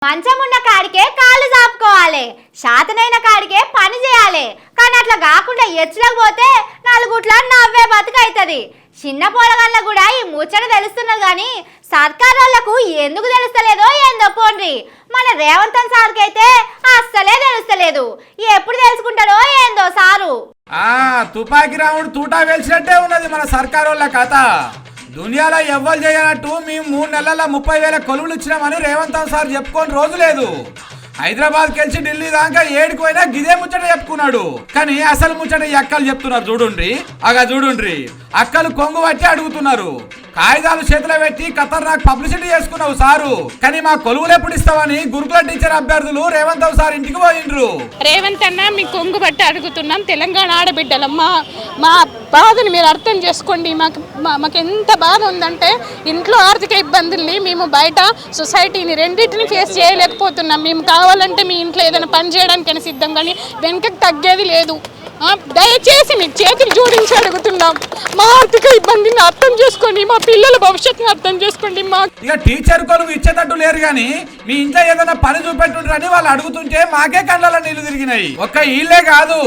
మంచమున్న కాడికే కాళ్ళు చాపుకోవాలి, శాతనైన కాడికే పని చేయాలి. కానీ అట్లా కాకుండా ఎచ్చులకు పోతే నలుగుట్ల నవ్వే బతుకైతుంది. చిన్న పోరగాళ్ళ కూడా ఈ ముచ్చట తెలుస్తున్నది కానీ సర్కార్ వాళ్ళకు ఎందుకు తెలుస్తలేదో ఏందో పోండ్రి. మన రేవంత్ సార్కి అయితే అస్సలే తెలుస్తలేదు. ఎప్పుడు తెలుసుకుంటాడో ఏందో సారు. తుపాకి రాముడు తూటా వేల్చినట్టే ఉన్నది మన సర్కార్ వాళ్ళ కథ. దునియాలో ఎవ్వరు చేయనట్టు మేము 3 నెలల 30,000 కొలువులు ఇచ్చినామని రేవంత్ సార్ చెప్పుకొని రోజు లేదు. హైదరాబాద్ కెలిచి ఢిల్లీ దాకా ఏడికి పోయినా గిదే ముచ్చట చెప్పుకున్నాడు. కానీ అసలు ముచ్చట ఈ అక్కలు చెప్తున్నారు చూడుండ్రి. చూడుండ్రి, అక్కలు కొంగు పట్టి అడుగుతున్నారు. కాగితాలు చేతిలో పెట్టి ఖతర్నాక్ పబ్లిసిటీ చేసుకున్నావు సారు, కానీ మా కొలువులు ఎప్పుడు ఇస్తావని గురుకుల టీచర్ అభ్యర్థులు రేవంత్ సార్ ఇంటికి పోయిండ్రు. రేవంత్ అన్న మీ కొంగు బట్టి అడుగుతున్నాం, తెలంగాణ ఆడబిడ్డలమ్మా, మా బాధని మీరు అర్థం చేసుకోండి. మాకు ఎంత బాధ ఉందంటే ఇంట్లో ఆర్థిక ఇబ్బందుల్ని మేము బయట సొసైటీని రెండింటిని ఫేస్ చేయలేకపోతున్నాం. మేము కావాలంటే మీ ఇంట్లో ఏదైనా పని చేయడానికైనా సిద్ధం, కానీ వెనకకి తగ్గేది లేదు. దయచేసి మీ చేతులు జోడించి అడుగుతున్నాం, మా ఆర్థిక ఇబ్బందిని అర్థం చేసుకోండి, మా పిల్లల భవిష్యత్తుని అర్థం చేసుకోండి. ఇక టీచర్ కొలువు ఇచ్చేటట్టు లేరు కానీ మీ ఇంట్లో ఏదైనా పని చూపెట్టుండ్రని వాళ్ళు అడుగుతుంటే మాకే కళ్ళ నీళ్లు తిరిగినాయి. ఒక్క ఇల్లే కాదు,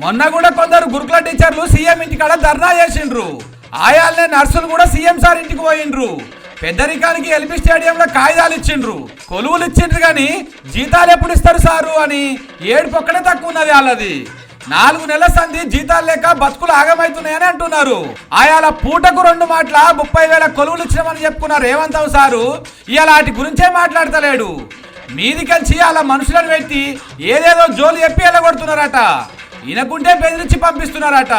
మొన్న కూడా కొందరు గురుకుల టీచర్లు సీఎం ఇంటికాడ ధర్నా చేసిండ్రు. ఆయాలనే నర్సులు కూడా సీఎం సార్ ఇంటికి పోయిండ్రు. పెద్దరికానికి ఎల్బీ స్టేడియంలో కాగితాలు ఇచ్చిండ్రు, కొలువులు ఇచ్చిండ్రు, కానీ జీతాలు ఎప్పుడు ఇస్తారు సారు అని ఏడుపు ఒక్కడే తక్కువ ఉన్నది వాళ్ళది. 4 నెలల సంధి జీతాలు లేక బతుకులు ఆగమవుతున్నాయని అంటున్నారు. ఆయాల పూటకు 2 మాటల 30,000 కొలువులు ఇచ్చినామని చెప్పుకున్నారు రేవంత్ సారు. ఇవాళ వాటి గురించే మాట్లాడతలేడు. మీదికెళ్ళి అలా మనుషులను పెట్టి ఏదేదో జోలు చెప్పి ఎల్లగొడుతున్నారట. ఈయనకుంటే బెదిరించి పంపిస్తున్నారట.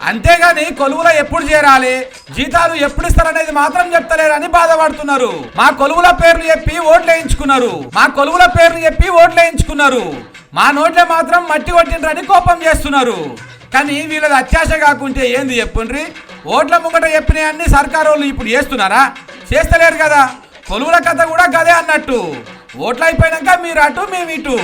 అంతేగాని కొలువులో ఎప్పుడు చేరాలి, జీతాలు ఎప్పుడు ఇస్తారనేది మాత్రం చెప్తలేరని బాధపడుతున్నారు. మా కొలువుల పేర్లు చెప్పి ఓట్లు వేయించుకున్నారు, మా నోట్లే మాత్రం మట్టి కొట్టిండ్రని కోపం చేస్తున్నారు. కానీ వీళ్ళది అత్యాశ కాకుంటే ఏంది చెప్పుండ్రి. ఓట్ల ముంగట చెప్పినవన్నీ సర్కారు వాళ్ళు ఇప్పుడు చేస్తున్నారా? చేస్తలేరు కదా. కొలువుల కథ కూడా గదే అన్నట్టు. ఓట్లు అయిపోయినాక మీరు అటు మేము ఇటు.